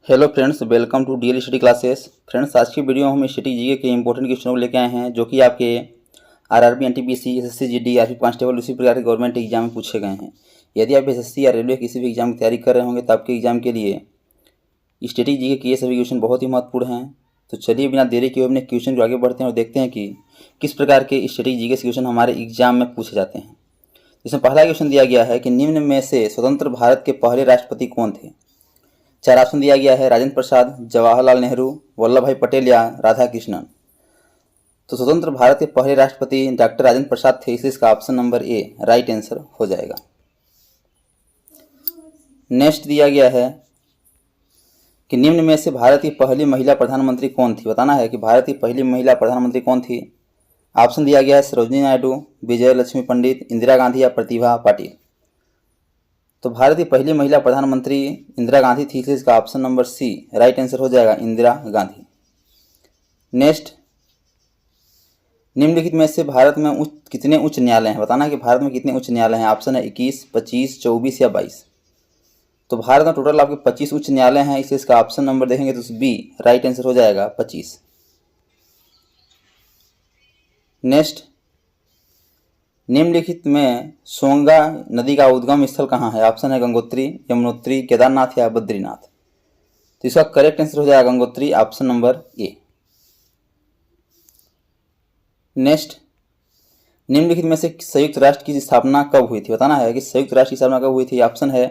Hello friends, welcome to DL study classes. Friends, आज की video में हम स्टैटिक जीके के इंपॉर्टेंट क्वेश्चनों को लेकर आए हैं जो कि आपके RRB, NTPC, SSC, GD, RP constable उसी प्रकार के गवर्नमेंट एग्जाम में पूछे गए हैं। यदि आप एसएससी या रेलवे किसी भी एग्जाम की तैयारी कर रहे होंगे तो आपके एग्जाम के लिए स्टैटिक जीके के ये सभी क्वेश्चन बहुत ही महत्वपूर्ण हैं। तो चलिए बिना देरी किए अपने क्वेश्चन को आगे बढ़ते हैं और देखते हैं कि किस प्रकार के स्टैटिक जीके से क्वेश्चन हमारे एग्जाम में पूछे जाते हैं। इसमें पहला क्वेश्चन दिया गया है कि निम्न में से स्वतंत्र भारत के पहले राष्ट्रपति कौन थे। चार ऑप्शन दिया गया है: राजेंद्र प्रसाद, जवाहरलाल नेहरू, वल्लभ भाई पटेल या राधा कृष्णन। तो स्वतंत्र भारत के पहले राष्ट्रपति डॉक्टर राजेंद्र प्रसाद थे, इसलिए इसका option number A right answer हो जाएगा। नेक्स्ट दिया गया है कि निम्न में से भारत की पहली महिला प्रधानमंत्री कौन थी। बताना है कि भारत की पहली महिला प्रधानमंत्री कौन थी। ऑप्शन दिया गया है: सरोजिनी नायडू, विजय लक्ष्मी पंडित, इंदिरा गांधी या प्रतिभा पाटिल। तो भारत की पहली महिला प्रधानमंत्री इंदिरा गांधी थी, इसलिए इसका option number C right answer हो जाएगा, इंदिरा गांधी। नेक्स्ट, निम्नलिखित में से भारत में कितने उच्च न्यायालय हैं। बताना कि भारत में कितने उच्च न्यायालय हैं। ऑप्शन है 21, 25, 24 या 22। तो भारत में टोटल आपके 25 उच्च न्यायालय हैं, इसलिए इसका ऑप्शन नंबर देखेंगे तो बी राइट आंसर हो जाएगा, 25। नेक्स्ट, निम्नलिखित में सोंगा नदी का उद्गम स्थल कहाँ है। ऑप्शन है गंगोत्री, यमुनोत्री, केदारनाथ या बद्रीनाथ। तो इसका करेक्ट आंसर हो जाएगा Gangotri, option number A. Next, निम्नलिखित में से संयुक्त राष्ट्र की स्थापना कब हुई थी। बताना है कि संयुक्त राष्ट्र की स्थापना कब हुई थी। ऑप्शन है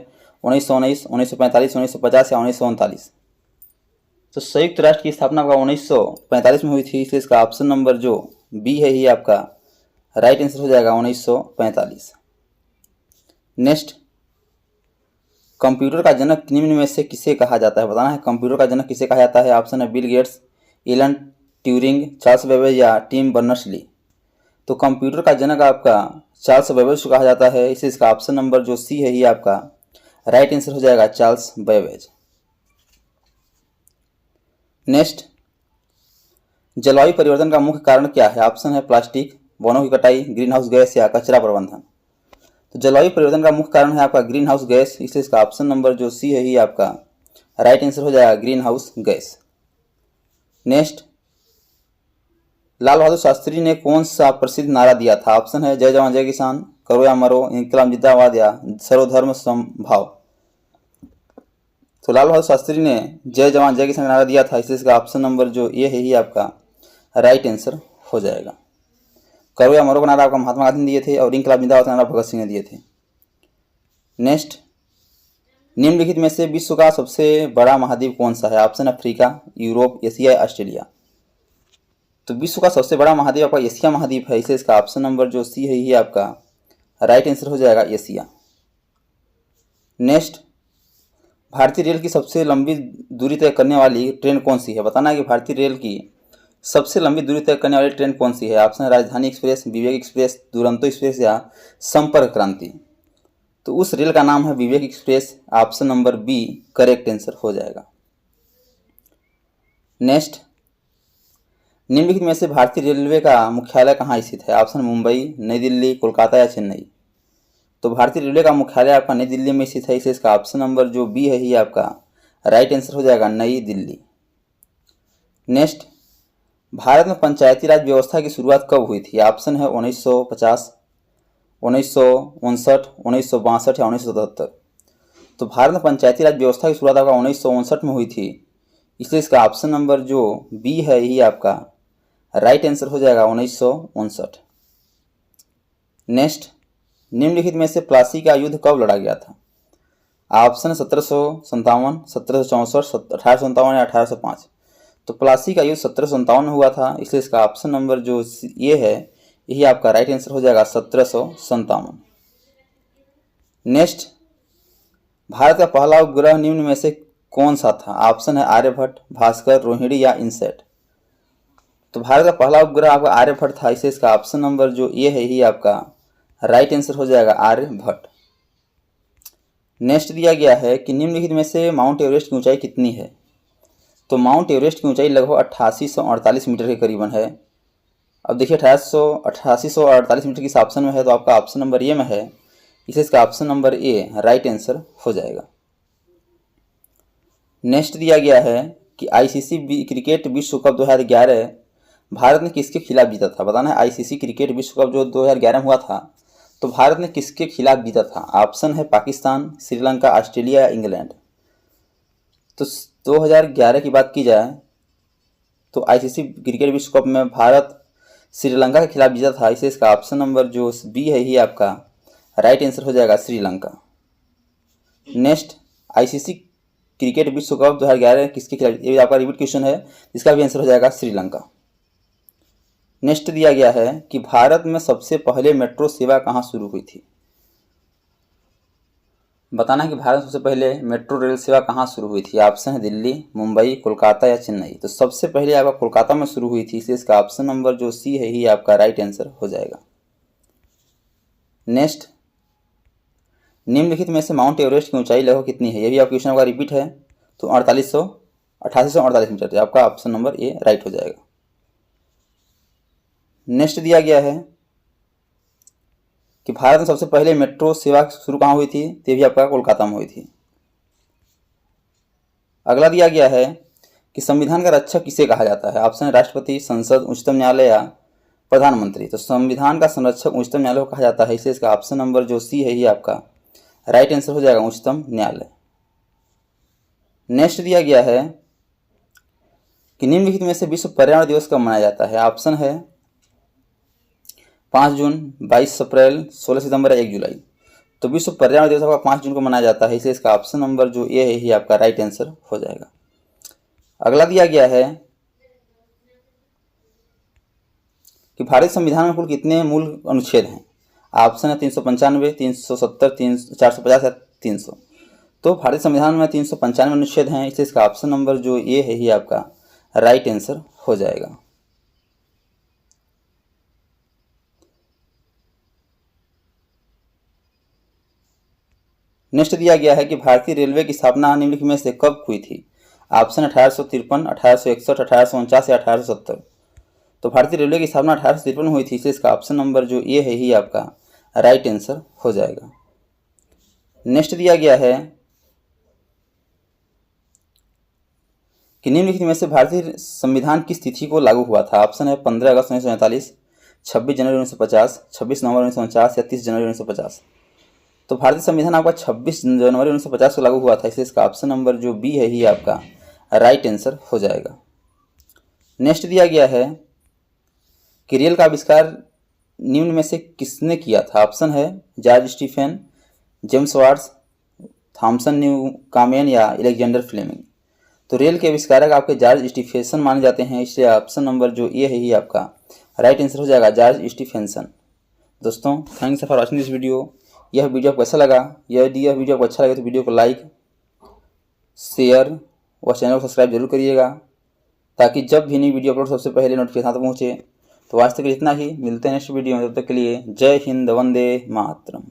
1919, 1945, 1950 या 1939। तो संयुक्त राष्ट्र की स्थापना आपका 1945 में हुई थी, इसलिए इसका ऑप्शन नंबर जो बी है ही आपका राइट आंसर हो जाएगा, 1945। नेक्स्ट, कंप्यूटर का जनक निम्न में से किसे कहा जाता है। बताना है कंप्यूटर का जनक किसे कहा जाता है। ऑप्शन है Bill Gates, Alan Turing, Charles Babbage या टिम बर्नर्स-ली। तो कंप्यूटर का जनक आपका चार्ल्स बेबेज को कहा जाता है, इसलिए इसका ऑप्शन नंबर जो सी है ही आपका राइट आंसर हो जाएगा, चार्ल्स बेबेज। नेक्स्ट, जलवायु परिवर्तन का मुख्य कारण क्या है। ऑप्शन है प्लास्टिक, वनों की कटाई, ग्रीन हाउस गैस या कचरा प्रबंधन। तो जलवायु परिवर्तन का मुख्य कारण है आपका ग्रीन हाउस गैस, इसलिए इसका ऑप्शन नंबर जो सी है ही आपका राइट आंसर हो जाएगा, green house gas. Next, Lal Bahadur Shastri ने कौन सा प्रसिद्ध नारा दिया था। ऑप्शन है जय जवान जय किसान, करो या मरो, इनकलाब जिंदाबाद या सर्वधर्म समभाव। तो लाल बहादुर शास्त्री ने जय जवान जय किसान का नारा दिया था, इसलिए इसका ऑप्शन नंबर जो ए है ही आपका राइट आंसर हो जाएगा। करो या मरो का नारा आपका महात्मा गांधी ने दिए थे और इनकलाब जिंदाबाद का नारा भगत सिंह ने दिए थे। नेक्स्ट, निम्नलिखित में से विश्व का सबसे बड़ा महाद्वीप कौन सा है। ऑप्शन अफ्रीका, यूरोप, एशिया या ऑस्ट्रेलिया। तो विश्व का सबसे बड़ा महाद्वीप आपका एशिया महाद्वीप है, इसलिए इसका ऑप्शन नंबर जो सी है ही आपका राइट आंसर हो जाएगा, एशिया। नेक्स्ट, भारतीय रेल की सबसे लंबी दूरी तय करने वाली ट्रेन कौन सी है। बताना है कि भारतीय रेल की सबसे लंबी दूरी तय करने वाली ट्रेन कौन सी है। ऑप्शन है Rajdhani express, Vivek express, Duronto express या संपर्क क्रांति। तो उस रेल का नाम है Vivek express, option number B correct answer हो जाएगा। नेक्स्ट, निम्नलिखित में से भारतीय रेलवे का मुख्यालय कहाँ स्थित है। ऑप्शन मुंबई, नई दिल्ली, कोलकाता या चेन्नई। तो भारतीय रेलवे का मुख्यालय आपका नई दिल्ली में स्थित है, इसलिए इसका ऑप्शन नंबर जो बी है ही आपका राइट आंसर हो जाएगा, नई दिल्ली। नेक्स्ट, भारत में पंचायती राज व्यवस्था की शुरुआत कब हुई थी। ऑप्शन है 1950, 1959, 1962 या 1977। तो भारत में पंचायती राज व्यवस्था की शुरुआत आपका 1959 में हुई थी, इसलिए इसका ऑप्शन नंबर जो बी है ही आपका राइट आंसर हो जाएगा, 1959। नेक्स्ट, निम्नलिखित में से प्लासी का युद्ध कब लड़ा गया था। ऑप्शन 1757, 1764, 1857 या 1805। तो प्लासी का युद्ध 1757 में हुआ था, इसलिए इसका ऑप्शन नंबर जो ये है यही आपका राइट आंसर हो जाएगा, 1757। नेक्स्ट, भारत का पहला उपग्रह निम्न में से कौन सा था। ऑप्शन है आर्यभट्ट, भास्कर, रोहिणी या इनसेट। तो भारत का पहला उपग्रह आपका आर्यभट्ट था, इसलिए इसका ऑप्शन नंबर जो ये है ही आपका राइट आंसर हो जाएगा, आर्यभट्ट। नेक्स्ट दिया गया है कि निम्नलिखित में से माउंट एवरेस्ट की ऊंचाई कितनी है। तो माउंट एवरेस्ट की ऊंचाई लगभग 8848 मीटर के करीबन है। अब देखिए 8848 मीटर किस ऑप्शन में है, तो आपका ऑप्शन नंबर ए में है, इसलिए इसका option number A right answer हो जाएगा। नेक्स्ट दिया गया है कि आईसीसी क्रिकेट विश्व कप 2011 भारत ने किसके खिलाफ जीता था। बताना है आईसीसी क्रिकेट विश्व कप जो 2011 में हुआ था तो भारत ने किसके खिलाफ जीता था। ऑप्शन है पाकिस्तान, श्रीलंका, ऑस्ट्रेलिया या इंग्लैंड। तो 2011 की बात की जाए तो आईसीसी क्रिकेट विश्व कप में भारत श्रीलंका के खिलाफ जीता था। इसे इसका ऑप्शन नंबर जो बी है ही आपका राइट आंसर हो जाएगा, श्रीलंका। नेक्स्ट, आईसीसी क्रिकेट विश्व कप 2011 किसके खिलाफ, ये आपका रिपीट क्वेश्चन है, इसका भी आंसर हो जाएगा श्रीलंका। नेक्स्ट दिया गया है कि भारत में सबसे पहले मेट्रो सेवा कहाँ शुरू हुई थी। बताना है कि भारत में सबसे पहले मेट्रो रेल सेवा कहाँ शुरू हुई थी। ऑप्शन है दिल्ली, मुंबई, कोलकाता या चेन्नई। तो सबसे पहले आपका कोलकाता में शुरू हुई थी, इसलिए इसका ऑप्शन नंबर जो सी है ही आपका राइट आंसर हो जाएगा। नेक्स्ट, निम्नलिखित में से माउंट एवरेस्ट की ऊंचाई लगभग कितनी है। ये भी आपका क्वेश्चन आपका रिपीट है, तो 8848 मीटर, आपका ऑप्शन नंबर ए राइट हो जाएगा। नेक्स्ट दिया गया है कि भारत में सबसे पहले मेट्रो सेवा शुरू कहाँ हुई थी, तो भी आपका कोलकाता में हुई थी। अगला दिया गया है कि संविधान का रक्षक किसे कहा जाता है। ऑप्शन है राष्ट्रपति, संसद, उच्चतम न्यायालय या प्रधानमंत्री। तो संविधान का संरक्षक उच्चतम न्यायालय को कहा जाता है, इसे इसका ऑप्शन नंबर जो सी है ही आपका राइट आंसर हो जाएगा, उच्चतम न्यायालय। नेक्स्ट दिया गया है कि निम्नलिखित में से विश्व पर्यावरण दिवस कब मनाया जाता है। ऑप्शन है 5 जून, 22 अप्रैल, 16 सितंबर या 1 जुलाई। तो विश्व पर्यावरण दिवस आपका 5 जून को मनाया जाता है, इसलिए इसका ऑप्शन नंबर जो ए है ही आपका राइट आंसर हो जाएगा। अगला दिया गया है कि भारतीय संविधान में कुल कितने मूल अनुच्छेद हैं। ऑप्शन है 395, 370, 450 या 300। तो भारतीय संविधान में 395 अनुच्छेद हैं, इसलिए इसका ऑप्शन नंबर जो ए है ही आपका राइट आंसर हो जाएगा। नेक्स्ट दिया गया है कि भारतीय रेलवे की स्थापना निम्नलिखित में से कब हुई थी। ऑप्शन 1853, 1861, 1849 या 1870। तो भारतीय रेलवे की स्थापना 1853 में हुई थी, इसलिए इसका ऑप्शन नंबर जो ए है ही आपका राइट आंसर हो जाएगा। नेक्स्ट दिया गया है कि निम्नलिखित में से भारतीय संविधान किस तिथि को लागू हुआ था। ऑप्शन है 15 अगस्त 1947, 26 जनवरी 1950, 26 नवंबर 1949 या 30 जनवरी 1950। तो भारतीय संविधान आपका 26 जनवरी 1950 को लागू हुआ था, इसलिए इसका ऑप्शन नंबर जो बी है ही आपका राइट आंसर हो जाएगा। नेक्स्ट दिया गया है कि रेल का आविष्कार निम्न में से किसने किया था। ऑप्शन है George Stephen, James Watts, Thomson Newcomen या अलेक्जेंडर फ्लेमिंग। तो रेल के आविष्कारक आपके जॉर्ज स्टीफेंसन माने जाते हैं, इसलिए ऑप्शन नंबर जो ए है ही आपका राइट आंसर हो जाएगा, जॉर्ज स्टीफेंसन। दोस्तों, thanks for watching this video. यह वीडियो आपको कैसा लगा, यदि यह वीडियो आपको अच्छा लगे तो वीडियो को लाइक, शेयर और चैनल को सब्सक्राइब जरूर करिएगा, ताकि जब भी नई वीडियो अपलोड सबसे पहले नोटिफिकेशन तक पहुँचे। तो आज तक इतना ही, मिलते हैं नेक्स्ट वीडियो में, तब तक के लिए जय हिंद, वंदे मातरम।